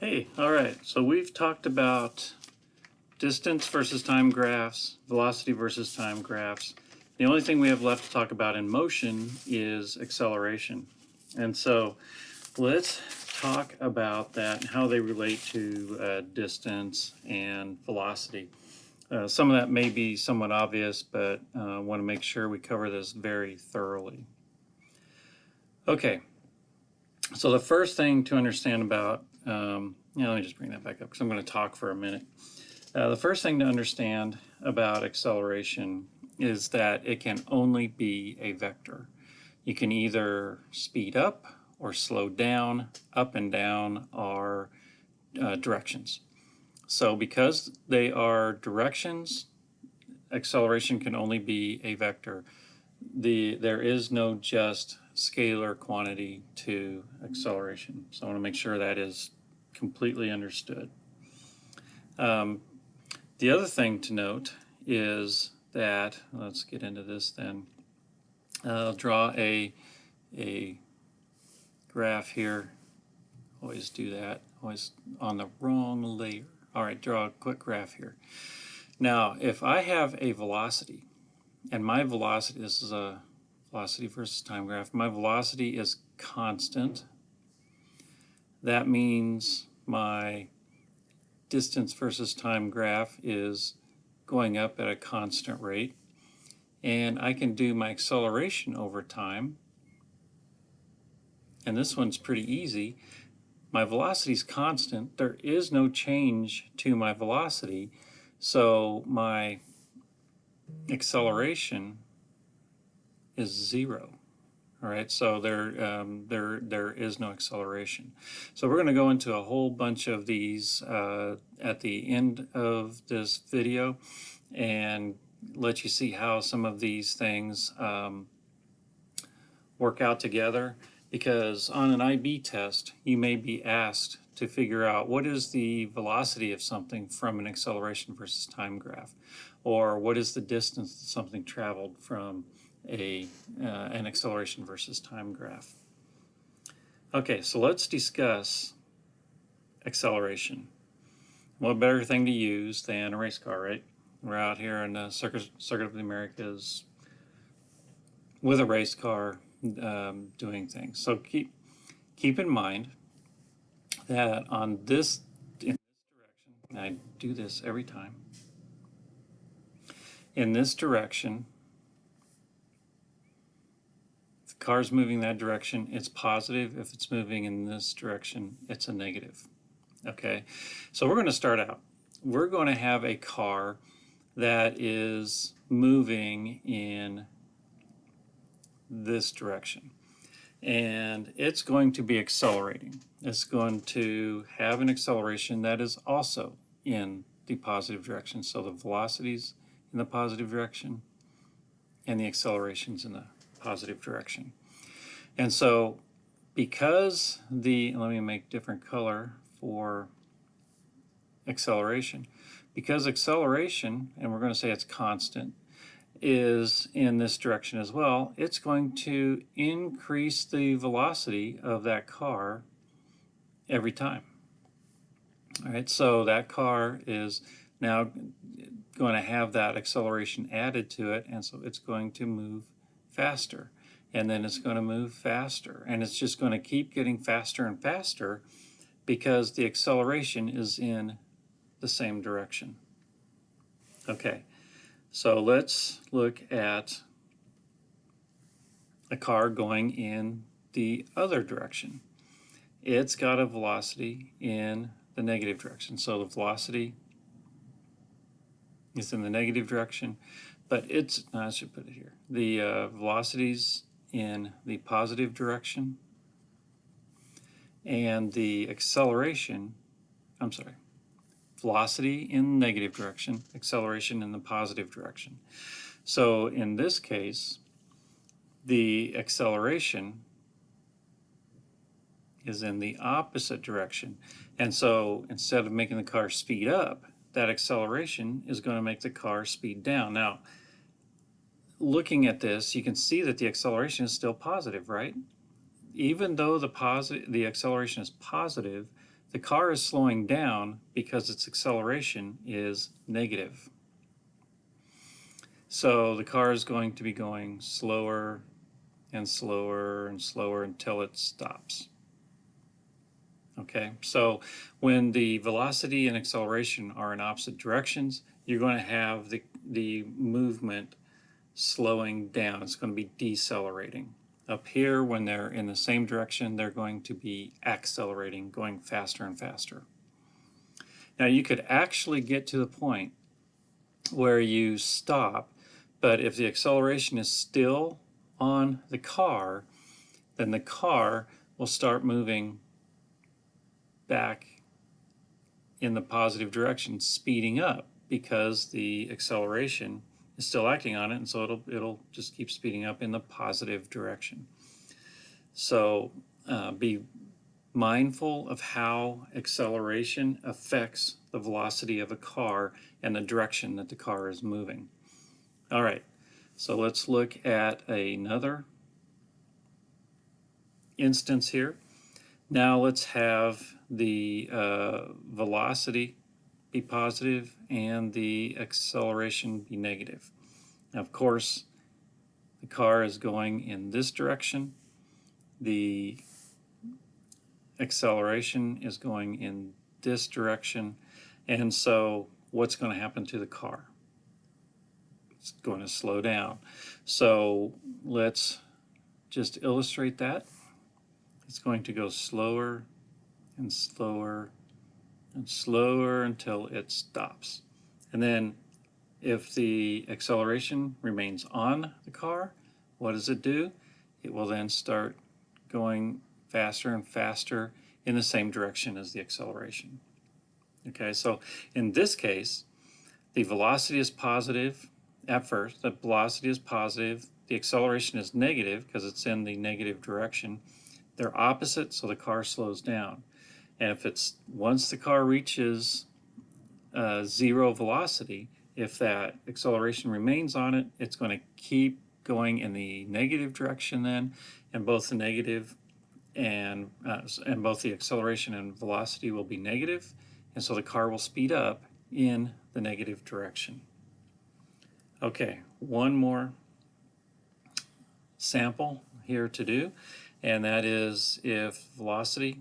Hey, all right, so we've talked about distance versus time graphs, velocity versus time graphs. The only thing we have left to talk about in motion is acceleration. And so let's talk about that and how they relate to distance and velocity. Some of that may be somewhat obvious, but I want to make sure we cover this very thoroughly. Okay, so the first thing to understand about, let me just bring that back up because I'm going to talk for a minute. The first thing to understand about acceleration is that it can only be a vector. You can either speed up or slow down. Up and down are directions. So because they are directions, acceleration can only be a vector. There is no just scalar quantity to acceleration. So I want to make sure that is completely understood. The other thing to note is that, let's get into this then. I'll draw a graph here. Always do that, always on the wrong layer. All right, draw a quick graph here. Now, if I have a velocity, and my velocity, this is a velocity versus time graph, my velocity is constant. That means my distance versus time graph is going up at a constant rate. And I can do my acceleration over time. And this one's pretty easy. My velocity is constant. There is no change to my velocity. So my acceleration is 0. All right, so there is no acceleration. So we're going to go into a whole bunch of these at the end of this video and let you see how some of these things work out together, because on an IB test you may be asked to figure out what is the velocity of something from an acceleration versus time graph, or what is the distance that something traveled from an acceleration versus time graph. Okay, so let's discuss acceleration. What better thing to use than a race car, right? We're out here in the Circuit of the Americas with a race car doing things. So keep in mind that in this direction, and I do this every time, in this direction, if the car's moving that direction, it's positive. If it's moving in this direction, it's a negative. Okay, so we're going to start out. We're going to have a car that is moving in this direction, and it's going to be accelerating. It's going to have an acceleration that is also in the positive direction. So the velocity's in the positive direction and the acceleration's in the positive direction. And so because let me make different color for acceleration. Because acceleration, and we're going to say it's constant, is in this direction as well, it's going to increase the velocity of that car every time. All right, so that car is now going to have that acceleration added to it, and so it's going to move faster, and then it's going to move faster, and it's just going to keep getting faster and faster because the acceleration is in the same direction. Okay, so let's look at a car going in the other direction. It's got a velocity in the negative direction. So the velocity is in the negative direction, but I should put it here. The velocity's in the positive direction, and the acceleration, velocity in the negative direction, acceleration in the positive direction. So in this case, the acceleration is in the opposite direction. And so instead of making the car speed up, that acceleration is going to make the car speed down. Now, looking at this, you can see that the acceleration is still positive, right? Even though the acceleration is positive, the car is slowing down because its acceleration is negative. So the car is going to be going slower and slower and slower until it stops. Okay, so when the velocity and acceleration are in opposite directions, you're going to have the movement slowing down. It's going to be decelerating. Up here, when they're in the same direction, they're going to be accelerating, going faster and faster. Now you could actually get to the point where you stop, but if the acceleration is still on the car, then the car will start moving back in the positive direction, speeding up, because the acceleration is still acting on it, and so it'll just keep speeding up in the positive direction. So be mindful of how acceleration affects the velocity of a car and the direction that the car is moving. All right, so let's look at another instance here. Now let's have the velocity be positive and the acceleration be negative. Now, of course, the car is going in this direction. The acceleration is going in this direction. And so what's going to happen to the car? It's going to slow down. So let's just illustrate that. It's going to go slower and slower and slower until it stops. And then if the acceleration remains on the car, what does it do? It will then start going faster and faster in the same direction as the acceleration. Okay, so in this case, the velocity is positive at first. The velocity is positive. The acceleration is negative because it's in the negative direction. They're opposite, so the car slows down. And if it's once the car reaches zero velocity, if that acceleration remains on it, it's going to keep going in the negative direction then, and both the negative and both the acceleration and velocity will be negative, and so the car will speed up in the negative direction. Okay, one more sample here to do, and that is if velocity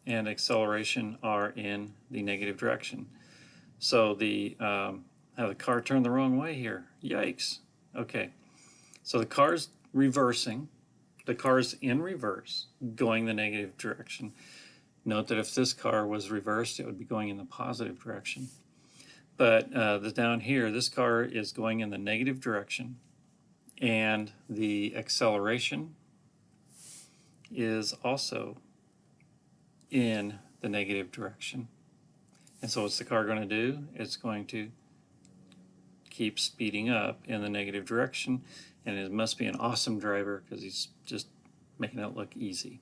and acceleration are in the negative direction. So have the car turned the wrong way here. Yikes. Okay, so the car's reversing. The car's in reverse, going the negative direction. Note that if this car was reversed, it would be going in the positive direction. But down here, this car is going in the negative direction, and the acceleration is also in the negative direction. And so what's the car going to do? It's going to keep speeding up in the negative direction, and it must be an awesome driver because he's just making it look easy.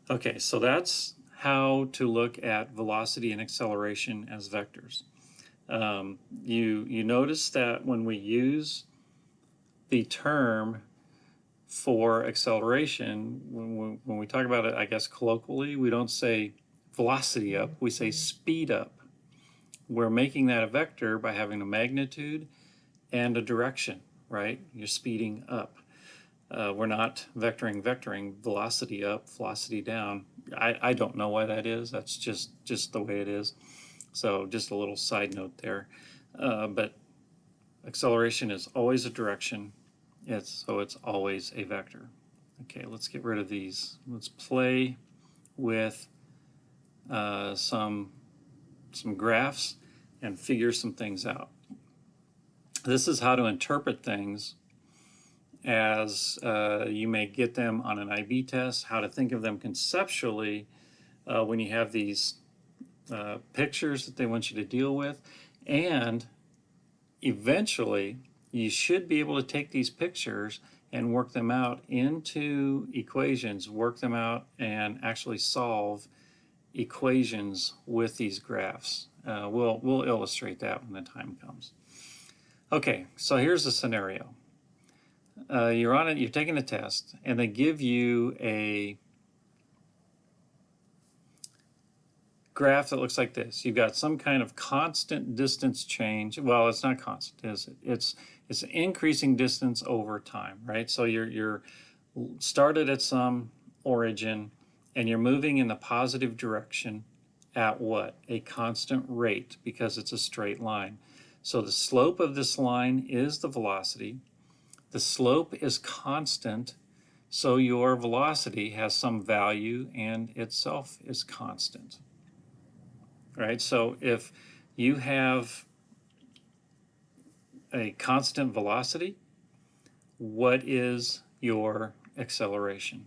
Okay, so that's how to look at velocity and acceleration as vectors. You notice that when we use the term for acceleration, when we talk about it, I guess colloquially, we don't say velocity up, we say speed up. We're making that a vector by having a magnitude and a direction, right? You're speeding up. We're not vectoring velocity up, velocity down. I don't know why that is. That's just the way it is. So just a little side note there. But acceleration is always a direction. So it's always a vector. Okay, let's get rid of these. Let's play with some graphs and figure some things out. This is how to interpret things as you may get them on an IB test, how to think of them conceptually when you have these pictures that they want you to deal with, and eventually you should be able to take these pictures and work them out into equations, work them out and actually solve equations with these graphs. We'll illustrate that when the time comes. Okay, so here's the scenario. You're taking a test, and they give you graph that looks like this. You've got some kind of constant distance change. Well, it's not constant, is it? It's increasing distance over time, right? So you're started at some origin and you're moving in the positive direction at what? A constant rate, because it's a straight line. So the slope of this line is the velocity. The slope is constant, so your velocity has some value and itself is constant. Right? So if you have a constant velocity, what is your acceleration?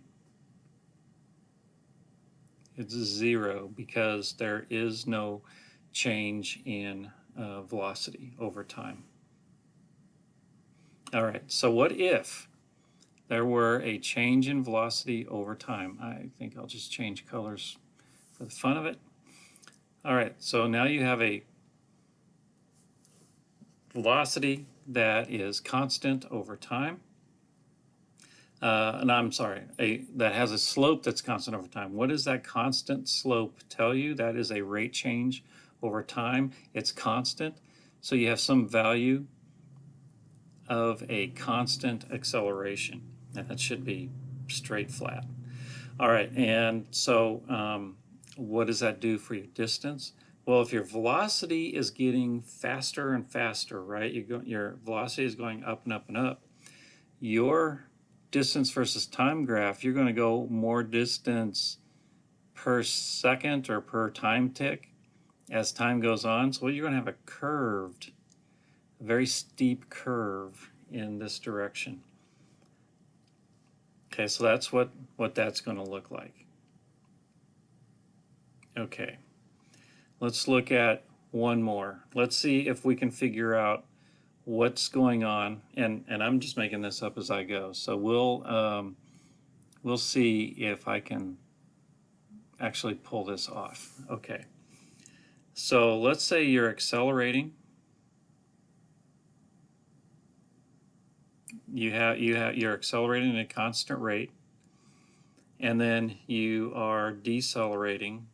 It's zero, because there is no change in velocity over time. All right, so what if there were a change in velocity over time? I think I'll just change colors for the fun of it. All right, so now you have a velocity that is constant over time. And I'm sorry, that has a slope that's constant over time. What does that constant slope tell you? That is a rate change over time. It's constant, so you have some value of a constant acceleration, and that should be straight flat. All right, and so what does that do for your distance? Well, if your velocity is getting faster and faster, right, your velocity is going up and up and up, your distance versus time graph, you're going to go more distance per second or per time tick as time goes on. So you're going to have a curved, a very steep curve in this direction. Okay, so that's what that's going to look like. Okay, let's look at one more. Let's see if we can figure out what's going on, and I'm just making this up as I go. So we'll see if I can actually pull this off. Okay, so let's say you're accelerating. You're accelerating at a constant rate, and then you are decelerating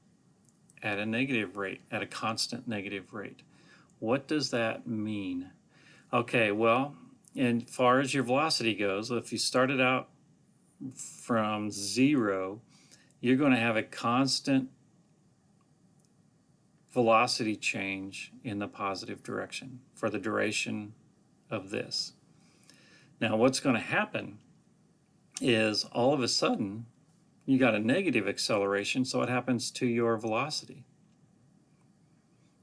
at a negative rate, at a constant negative rate. What does that mean? Okay, well, as far as your velocity goes, if you started out from zero, you're going to have a constant velocity change in the positive direction for the duration of this. Now, what's going to happen is all of a sudden you got a negative acceleration, so what happens to your velocity?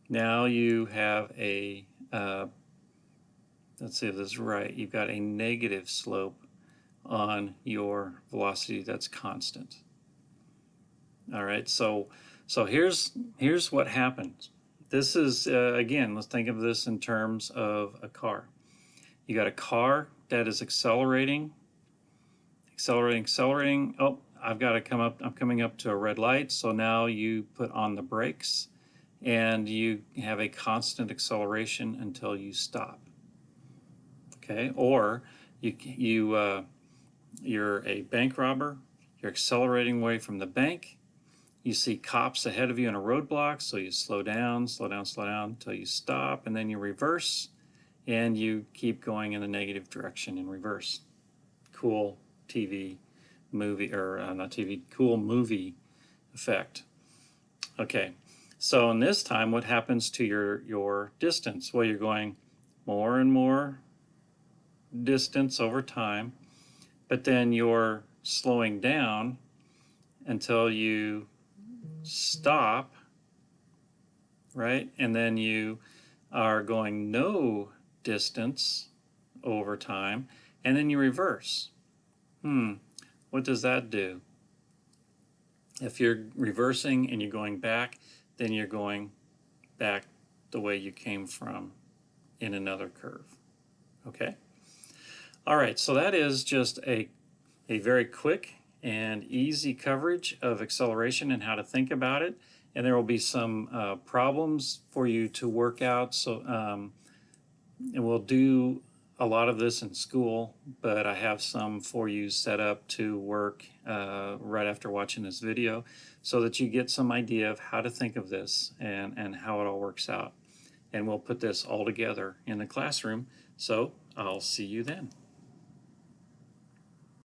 Now you have a, let's see if this is right, you've got a negative slope on your velocity that's constant. All right, so here's what happens. This is, again, let's think of this in terms of a car. You got a car that is accelerating. Oh, I've got to come up, I'm coming up to a red light, so now you put on the brakes and you have a constant acceleration until you stop. Okay, or you're a bank robber, you're accelerating away from the bank, you see cops ahead of you in a roadblock, so you slow down until you stop, and then you reverse, and you keep going in the negative direction in reverse. Cool TV movie, or not TV, cool movie effect. Okay, so in this time, what happens to your distance? Well, you're going more and more distance over time, but then you're slowing down until you stop, right? And then you are going no distance over time, and then you reverse. What does that do? If you're reversing and you're going back, then you're going back the way you came from in another curve. Okay? All right, so that is just a very quick and easy coverage of acceleration and how to think about it. And there will be some problems for you to work out. So, and we'll do a lot of this in school, but I have some for you set up to work right after watching this video. so that you get some idea of how to think of this and how it all works out. And we'll put this all together in the classroom. So I'll see you then.